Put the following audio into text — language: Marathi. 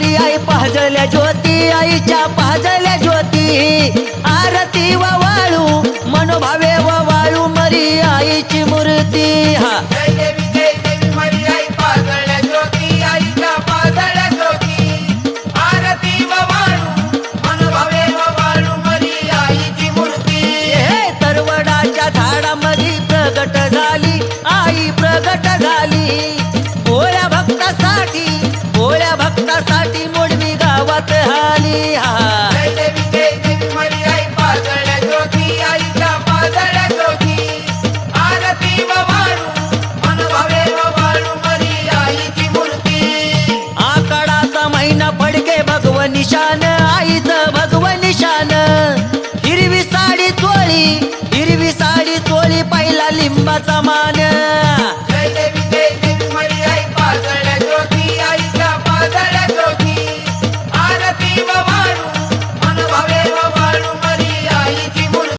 मरी आई पाजळल्या ज्योती, आईच्या पाजळल्या ज्योती, आरती व वाळू मनोभावे व वाळू मरी आईची मूर्ती. हा जय देवी मरी आई पाजळल्या ज्योती, आईच्या पाजळल्या ज्योती, आरती व वाळू मनोभावे व वाळू मरी आईची मूर्ती. हे तरवडाच्या झाडामध्ये प्रगट झाली आई, प्रगट झाली भोळ्या भक्तासाठी, भोळ्या भक्तासाठी मोडवी गावात आली. हा जय देवी मरी आई पाजळल्या ज्योती, आईच्या पाजळल्या ज्योती, आरती व वाळू मनोभावे व वाळू मरी आईची मूर्ती. आकाडाचा महिना पडके भगवन निशान, आईचं भगवन निशान. हिरवी साडी चोळी, हिरवी साडी चोळी, पहिला लिंबाचा मान.